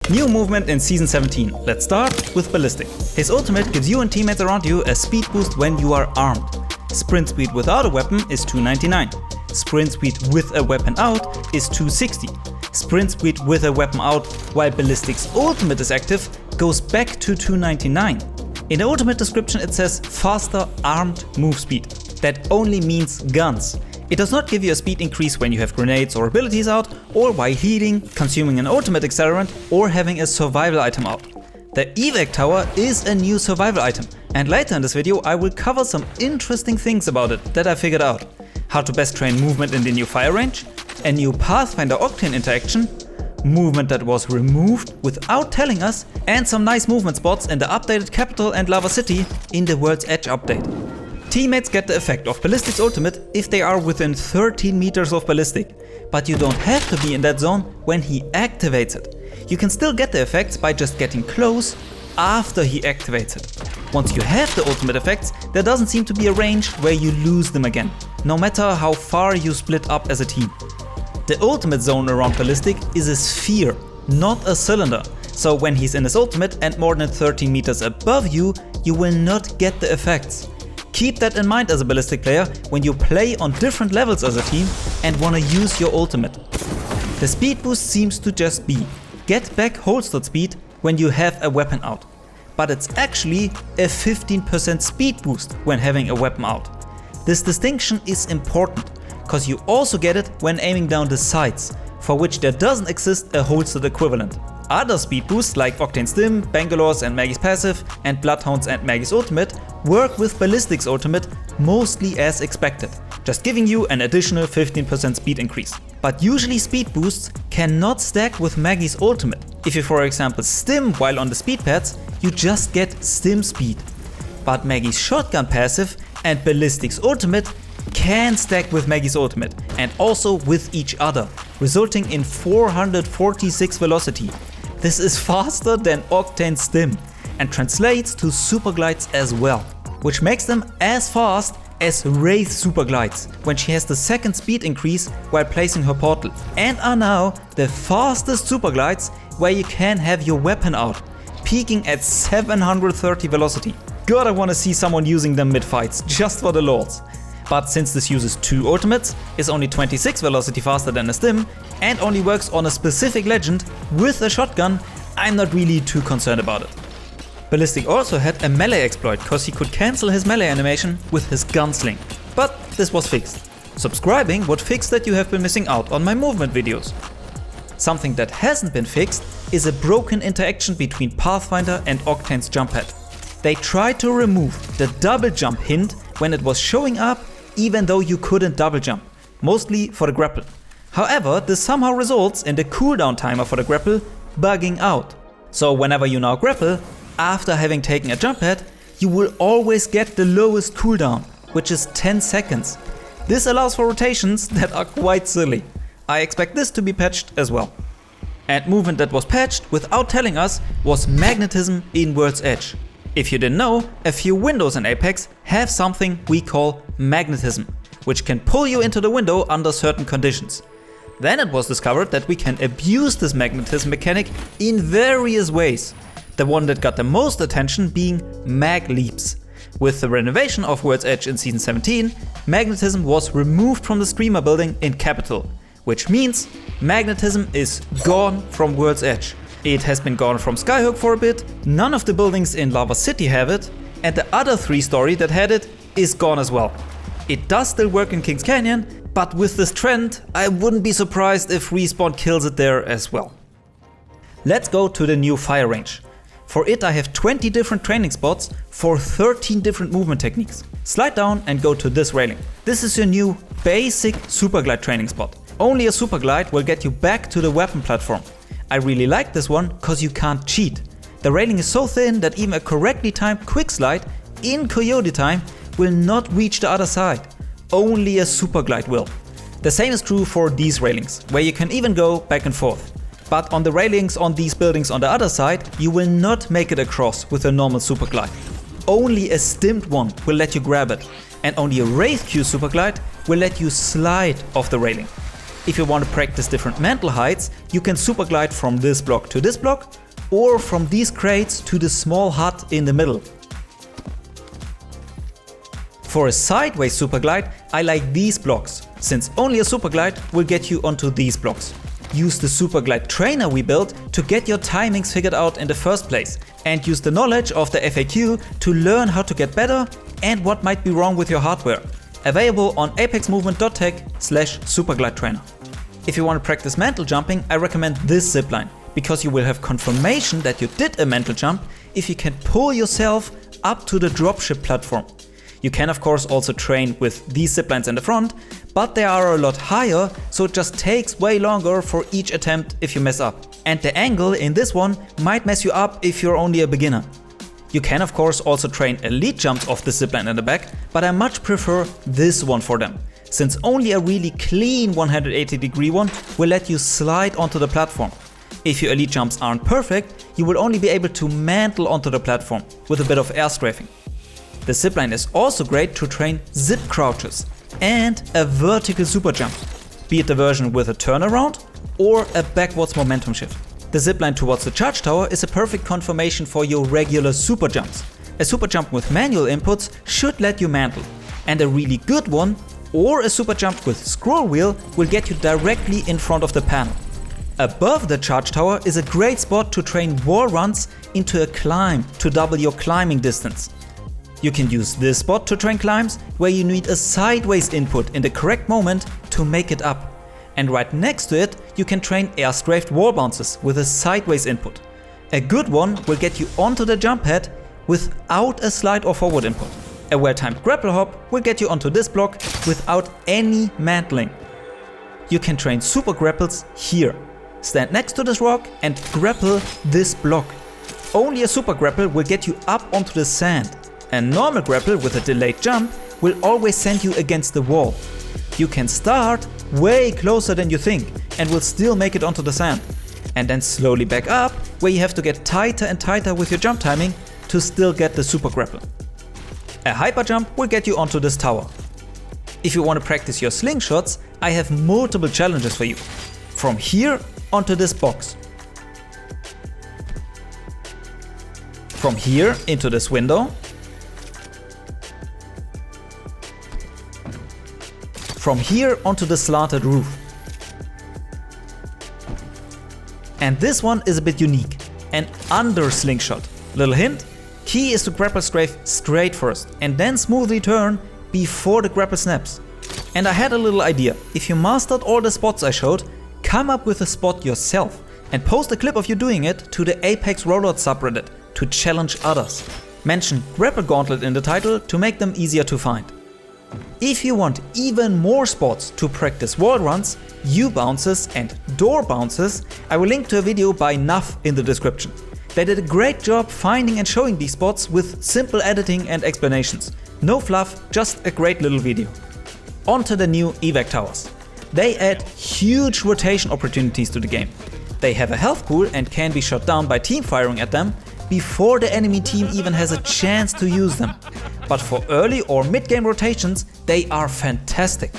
New movement in Season 17. Let's start with Ballistic. His ultimate gives you and teammates around you a speed boost when you are armed. Sprint speed without a weapon is 299. Sprint speed with a weapon out is 260. Sprint speed with a weapon out while Ballistic's ultimate is active goes back to 299. In the ultimate description it says faster armed move speed. That only means guns. It does not give you a speed increase when you have grenades or abilities out, or while healing, consuming an ultimate accelerant, or having a survival item out. The Evac Tower is a new survival item, and later in this video I will cover some interesting things about it that I figured out. How to best train movement in the new fire range, a new Pathfinder Octane interaction, movement that was removed without telling us, and some nice movement spots in the updated capital and Lava City in the World's Edge update. Teammates get the effect of Ballistic's ultimate if they are within 13 meters of Ballistic, but you don't have to be in that zone when he activates it. You can still get the effects by just getting close after he activates it. Once you have the ultimate effects, there doesn't seem to be a range where you lose them again, no matter how far you split up as a team. The ultimate zone around Ballistic is a sphere, not a cylinder, so when he's in his ultimate and more than 13 meters above you, you will not get the effects. Keep that in mind as a Ballistic player when you play on different levels as a team and wanna use your ultimate. The speed boost seems to just be get back holstered speed when you have a weapon out. But it's actually a 15% speed boost when having a weapon out. This distinction is important, cause you also get it when aiming down the sights, for which there doesn't exist a holstered equivalent. Other speed boosts like Octane Stim, Bangalore's and Maggie's passive, and Bloodhound's and Maggie's ultimate work with Ballistic's ultimate mostly as expected, just giving you an additional 15% speed increase. But usually speed boosts cannot stack with Maggie's ultimate. If you for example stim while on the speed pads, you just get stim speed. But Maggie's shotgun passive and Ballistic's ultimate can stack with Maggie's ultimate and also with each other, resulting in 446 velocity. This is faster than Octane Stim and translates to super glides as well, which makes them as fast as Wraith super glides when she has the second speed increase while placing her portal, and are now the fastest super glides where you can have your weapon out, peaking at 730 velocity. God, I wanna see someone using them mid-fights, just for the lords. But since this uses 2 ultimates, is only 26 velocity faster than a stim, and only works on a specific legend with a shotgun, I'm not really too concerned about it. Ballistic also had a melee exploit, cause he could cancel his melee animation with his gunsling. But this was fixed. Subscribing would fix that you have been missing out on my movement videos. Something that hasn't been fixed is a broken interaction between Pathfinder and Octane's jump pad. They tried to remove the double jump hint when it was showing up, even though you couldn't double jump, mostly for the grapple. However, this somehow results in the cooldown timer for the grapple bugging out. So whenever you now grapple, after having taken a jump pad, you will always get the lowest cooldown, which is 10 seconds. This allows for rotations that are quite silly. I expect this to be patched as well. And movement that was patched without telling us was Magnetism in World's Edge. If you didn't know, a few windows in Apex have something we call Magnetism, which can pull you into the window under certain conditions. Then it was discovered that we can abuse this magnetism mechanic in various ways. The one that got the most attention being mag leaps. With the renovation of World's Edge in Season 17, magnetism was removed from the streamer building in Capital, which means magnetism is gone from World's Edge. It has been gone from Skyhook for a bit, none of the buildings in Lava City have it, and the other 3-story that had it is gone as well. It does still work in Kings Canyon, but with this trend, I wouldn't be surprised if Respawn kills it there as well. Let's go to the new fire range. For it I have 20 different training spots for 13 different movement techniques. Slide down and go to this railing. This is your new basic super glide training spot. Only a super glide will get you back to the weapon platform. I really like this one cause you can't cheat. The railing is so thin that even a correctly timed quick slide in Coyote time will not reach the other side. Only a super glide will. The same is true for these railings, where you can even go back and forth. But on the railings on these buildings on the other side, you will not make it across with a normal super glide. Only a stimmed one will let you grab it, and only a Wraith Q super glide will let you slide off the railing. If you want to practice different mantle heights, you can super glide from this block to this block, or from these crates to the small hut in the middle. For a sideways super glide, I like these blocks, since only a super glide will get you onto these blocks. Use the super glide trainer we built to get your timings figured out in the first place, and use the knowledge of the FAQ to learn how to get better and what might be wrong with your hardware. Available on apexmovement.tech/superglidetrainer. If you want to practice mantle jumping, I recommend this zipline, because you will have confirmation that you did a mantle jump if you can pull yourself up to the dropship platform. You can of course also train with these ziplines in the front, but they are a lot higher, so it just takes way longer for each attempt if you mess up. And the angle in this one might mess you up if you're only a beginner. You can of course also train elite jumps off the zipline in the back, but I much prefer this one for them, since only a really clean 180-degree one will let you slide onto the platform. If your elite jumps aren't perfect, you will only be able to mantle onto the platform with a bit of air strafing. The zipline is also great to train zip crouches and a vertical super jump, be it the version with a turnaround or a backwards momentum shift. The zipline towards the charge tower is a perfect confirmation for your regular super jumps. A super jump with manual inputs should let you mantle, and a really good one or a super jump with scroll wheel will get you directly in front of the panel. Above the charge tower is a great spot to train wall runs into a climb to double your climbing distance. You can use this spot to train climbs where you need a sideways input in the correct moment to make it up. And right next to it, you can train air strafed wall bounces with a sideways input. A good one will get you onto the jump head without a slide or forward input. A well-timed grapple hop will get you onto this block without any mantling. You can train super grapples here. Stand next to this rock and grapple this block. Only a super grapple will get you up onto the sand. A normal grapple with a delayed jump will always send you against the wall. You can start way closer than you think and will still make it onto the sand. And then slowly back up, where you have to get tighter and tighter with your jump timing to still get the super grapple. A hyper jump will get you onto this tower. If you want to practice your slingshots, I have multiple challenges for you. From here onto this box. From here into this window. From here onto the slanted roof. And this one is a bit unique, an under slingshot. Little hint, key is to grapple strafe straight first and then smoothly turn before the grapple snaps. And I had a little idea, if you mastered all the spots I showed, come up with a spot yourself and post a clip of you doing it to the Apex Rollout subreddit to challenge others. Mention Grapple Gauntlet in the title to make them easier to find. If you want even more spots to practice wall runs, U-bounces and door bounces, I will link to a video by Nuff in the description. They did a great job finding and showing these spots with simple editing and explanations. No fluff, just a great little video. On to the new Evac Towers. They add huge rotation opportunities to the game. They have a health pool and can be shot down by team firing at them before the enemy team even has a chance to use them. But for early or mid-game rotations, they are fantastic.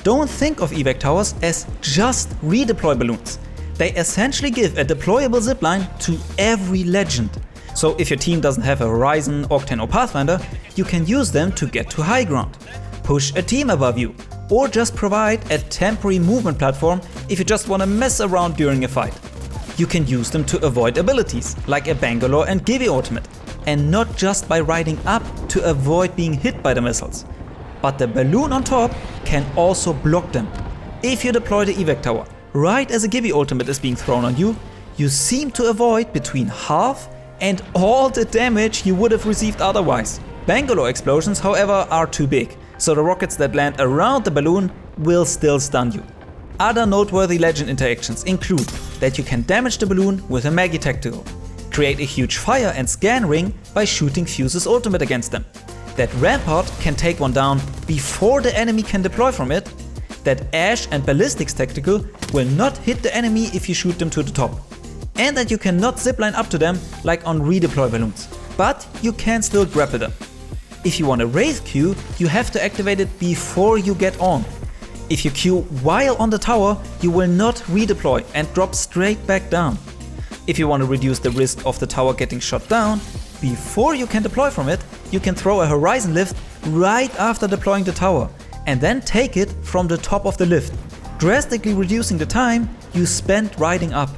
Don't think of Evac Towers as just redeploy balloons. They essentially give a deployable zipline to every legend. So if your team doesn't have a Horizon, Octane or Pathfinder, you can use them to get to high ground, push a team above you, or just provide a temporary movement platform if you just want to mess around during a fight. You can use them to avoid abilities, like a Bangalore and Gibby ultimate, and not just by riding up to avoid being hit by the missiles. But the balloon on top can also block them. If you deploy the Evac Tower right as a Gibby ultimate is being thrown on you, you seem to avoid between half and all the damage you would have received otherwise. Bangalore explosions, however, are too big, so the rockets that land around the balloon will still stun you. Other noteworthy legend interactions include that you can damage the balloon with a Maggie tactical, create a huge fire and scan ring by shooting Fuse's ultimate against them, that Rampart can take one down before the enemy can deploy from it, that Ash and Ballistic's tactical will not hit the enemy if you shoot them to the top, and that you cannot zipline up to them like on redeploy balloons, but you can still grapple them. If you want a Wraith queue, you have to activate it before you get on. If you Q while on the tower, you will not redeploy and drop straight back down. If you want to reduce the risk of the tower getting shot down, before you can deploy from it, you can throw a horizon lift right after deploying the tower and then take it from the top of the lift, drastically reducing the time you spend riding up.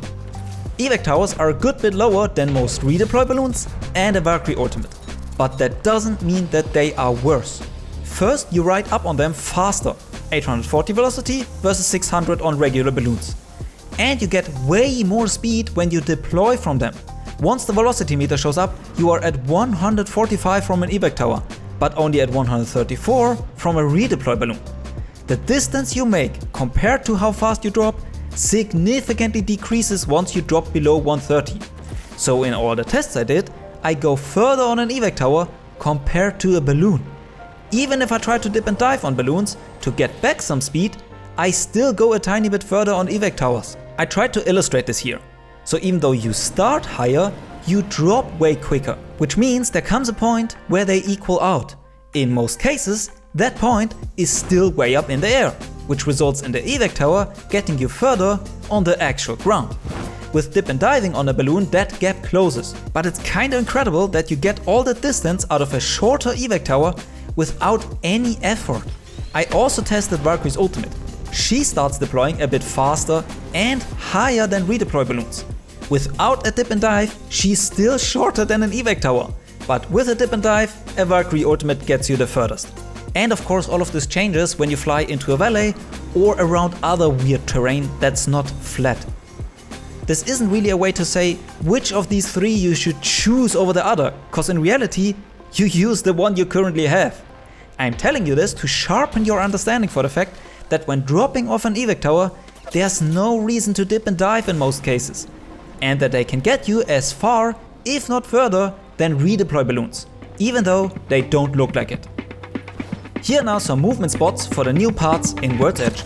Evac Towers are a good bit lower than most redeploy balloons and a Valkyrie ultimate, but that doesn't mean that they are worse. First, you ride up on them faster, 840 velocity versus 600 on regular balloons. And you get way more speed when you deploy from them. Once the velocity meter shows up, you are at 145 from an Evac Tower, but only at 134 from a redeploy balloon. The distance you make compared to how fast you drop significantly decreases once you drop below 130. So in all the tests I did, I go further on an Evac Tower compared to a balloon. Even if I try to dip and dive on balloons to get back some speed, I still go a tiny bit further on Evac Towers. I tried to illustrate this here. So even though you start higher, you drop way quicker, which means there comes a point where they equal out. In most cases, that point is still way up in the air, which results in the Evac Tower getting you further on the actual ground. With dip and diving on a balloon, that gap closes, but it's kinda incredible that you get all that distance out of a shorter Evac Tower without any effort. I also tested Valkyrie's ultimate. She starts deploying a bit faster and higher than redeploy balloons. Without a dip and dive, she's still shorter than an Evac Tower, but with a dip and dive, a Valkyrie ultimate gets you the furthest. And of course all of this changes when you fly into a valley or around other weird terrain that's not flat. This isn't really a way to say which of these three you should choose over the other, cause in reality, you use the one you currently have. I'm telling you this to sharpen your understanding for the fact that when dropping off an Evac Tower, there's no reason to dip and dive in most cases, and that they can get you as far, if not further, than redeploy balloons, even though they don't look like it. Here are now some movement spots for the new parts in World's Edge.